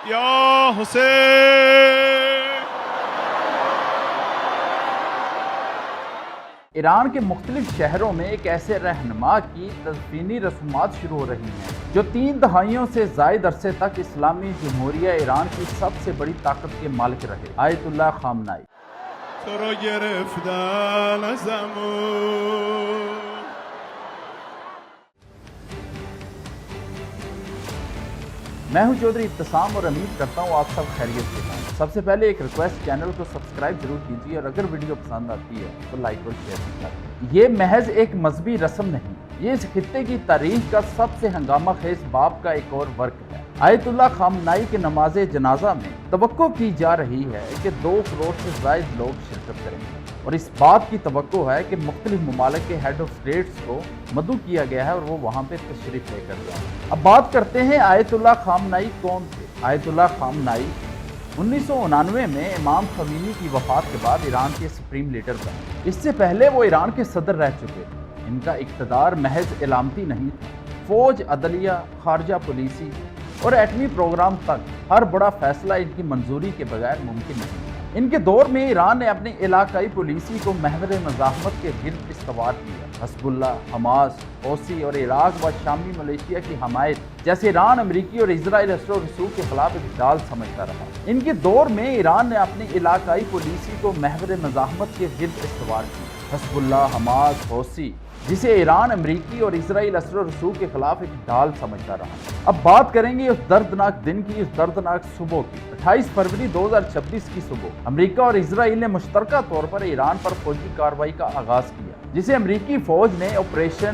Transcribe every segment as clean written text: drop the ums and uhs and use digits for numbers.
یا حسین. ایران کے مختلف شہروں میں ایک ایسے رہنما کی تدفینی رسومات شروع ہو رہی ہیں جو 3 دہائیوں سے زائد عرصے تک اسلامی جمہوریہ ایران کی سب سے بڑی طاقت کے مالک رہے، آیت اللہ خامنائی. تو را گرفتن ازمون. میں ہوں چودھری ابتسام اور امید کرتا ہوں آپ سب خیریت سے ہیں. سب سے پہلے ایک ریکویسٹ، چینل کو سبسکرائب ضرور کیجیے اور اگر ویڈیو پسند آتی ہے تو لائک اور شیئر بھی کریں. یہ محض ایک مذہبی رسم نہیں، یہ اس خطے کی تاریخ کا سب سے ہنگامہ خیز باب کا ایک اور ورک ہے. آیت اللہ خامنائی کے نماز جنازہ میں توقع کی جا رہی ہے کہ 2 کروڑ سے زائد لوگ شرکت کریں گے اور اس بات کی توقع ہے کہ مختلف ممالک کے ہیڈ آف اسٹیٹس کو مدعو کیا گیا ہے اور وہ وہاں پہ تشریف لے کر جائیں. اب بات کرتے ہیں آیت اللہ خامنائی کون تھے. آیت اللہ خامنائی 1999 میں امام خمینی کی وفات کے بعد ایران کے سپریم لیڈر بنے. اس سے پہلے وہ ایران کے صدر رہ چکے تھے. ان کا اقتدار محض علامتی نہیں تھا. فوج، عدلیہ، خارجہ پالیسی اور ایٹمی پروگرام تک ہر بڑا فیصلہ ان کی منظوری کے بغیر ممکن نہیں تھا. ان کے دور میں ایران نے اپنی علاقائی پالیسی کو محور مزاحمت کے گرد استوار کیا. حزب اللہ، حماس، حوثی اور عراق و شامی ملیشیا کی حمایت جیسے ایران امریکی اور اسرائیل اثر و رسوخ کے خلاف ایک ڈال سمجھتا رہا. ان کے دور میں ایران نے اپنی علاقائی پالیسی کو محور مزاحمت کے گرد استوار کیا. حزب اللہ، حماس، حوثی جسے ایران امریکی اور اسرائیل اثر و رسوخ کے خلاف ایک ڈال سمجھتا رہا. اب بات کریں گے اس دردناک دن کی، اس دردناک صبح کی. 28 فروری 2026 کی صبح امریکہ اور اسرائیل نے مشترکہ طور پر ایران پر فوجی کارروائی کا آغاز کیا جسے امریکی فوج نے آپریشن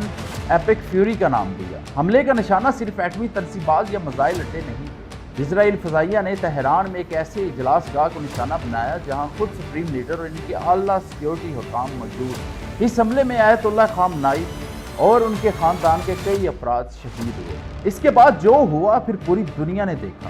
ایپک فیوری کا نام دیا. حملے کا نشانہ صرف ایٹمی تنصیبات یا میزائل اڈے نہیں تھے. اسرائیل فضائیہ نے تہران میں ایک ایسے اجلاس گاہ کو نشانہ بنایا جہاں خود سپریم لیڈر اور ان کے اعلیٰ سیکیورٹی حکام موجود ہیں. اس حملے میں آیت اللہ خامنائی اور ان کے خاندان کے کئی افراد شہید ہوئے. اس کے بعد جو ہوا پھر پوری دنیا نے دیکھا،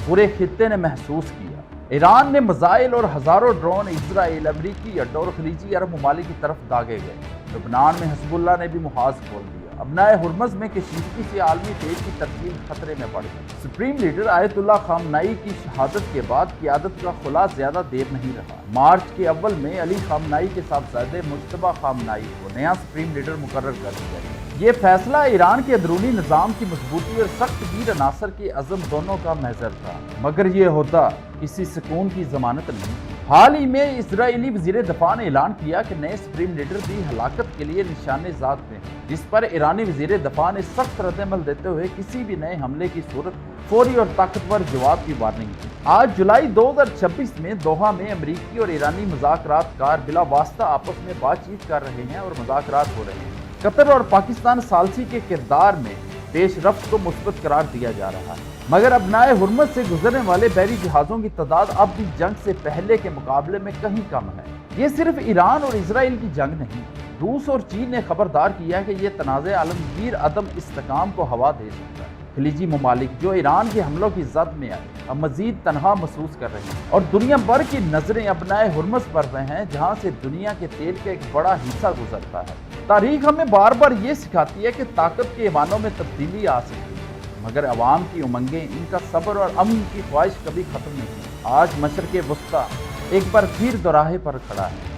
پورے خطے نے محسوس کیا. ایران نے میزائل اور ہزاروں ڈرون اسرائیل، امریکی اڈوں اور خلیجی عرب ممالک کی طرف داغے گئے. لبنان میں حزب اللہ نے بھی محاذ کھول دیا. ابنائے ہرمز میں کشیدگی سے عالمی تیل کی ترسیل خطرے میں پڑ گئی. سپریم لیڈر آیت اللہ خامنائی کی شہادت کے بعد قیادت کا خلا زیادہ دیر نہیں رہا. مارچ کے اول میں علی خامنائی کے صاحبزادے مجتبیٰ خامنائی کو نیا سپریم لیڈر مقرر کر دیا گیا. یہ فیصلہ ایران کے اندرونی نظام کی مضبوطی اور سخت گیر عناصر کے عزم دونوں کا محضر تھا، مگر یہ ہوتا کسی سکون کی ضمانت نہیں. حال ہی میں اسرائیلی وزیر دفاع نے اعلان کیا کہ نئے سپریم لیڈر بھی ہلاکت کے لیے نشانے ذات میں ہیں، جس پر ایرانی وزیر دفاع نے سخت رد عمل دیتے ہوئے کسی بھی نئے حملے کی صورت فوری اور طاقتور جواب کی وارننگ دی. آج جولائی 2026 میں دوحہ میں امریکی اور ایرانی مذاکرات کار بلا واسطہ آپس میں بات چیت کر رہے ہیں اور مذاکرات ہو رہے ہیں. قطر اور پاکستان ثالثی کے کردار میں پیش رفت کو مثبت قرار دیا جا رہا ہے، مگر ابنائے ہرمز سے گزرنے والے بحری جہازوں کی تعداد اب بھی جنگ سے پہلے کے مقابلے میں کہیں کم ہے. یہ صرف ایران اور اسرائیل کی جنگ نہیں، روس اور چین نے خبردار کیا کہ یہ تنازع عالمگیر عدم استحکام کو ہوا دے سکتا ہے. خلیجی ممالک جو ایران کے حملوں کی زد میں آئے اب مزید تنہا محسوس کر رہے ہیں اور دنیا بھر کی نظریں ابنائے ہرمز پر ہیں جہاں سے دنیا کے تیل کا ایک بڑا حصہ گزرتا ہے. تاریخ ہمیں بار بار یہ سکھاتی ہے کہ طاقت کے ایوانوں میں تبدیلی آ سکتی ہے، مگر عوام کی امنگیں، ان کا صبر اور امن کی خواہش کبھی ختم نہیں. آج مشرق وسطیٰ ایک بار پھر دوراہے پر کھڑا ہے،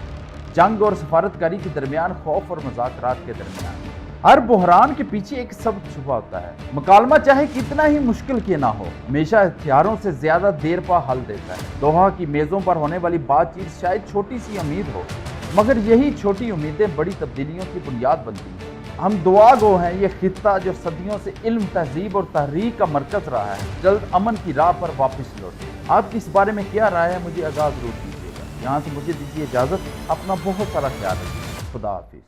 جنگ اور سفارتکاری کے درمیان، خوف اور مذاکرات کے درمیان. ہر بحران کے پیچھے ایک سبب چھپا ہوتا ہے. مکالمہ چاہے کتنا ہی مشکل کیوں نہ ہو، ہمیشہ ہتھیاروں سے زیادہ دیر پا حل دیتا ہے. دوحہ کی میزوں پر ہونے والی بات چیت شاید چھوٹی سی امید ہو، مگر یہی چھوٹی امیدیں بڑی تبدیلیوں کی بنیاد بنتی ہیں. ہم دعا گو ہیں یہ خطہ جو صدیوں سے علم، تہذیب اور تحریک کا مرکز رہا ہے جلد امن کی راہ پر واپس لوٹے. آپ کی اس بارے میں کیا رائے ہے؟ مجھے آگاہ ضرور کیجیے گا. یہاں سے مجھے دیجیے اجازت. اپنا بہت سارا خیال رکھیے. خدا حافظ.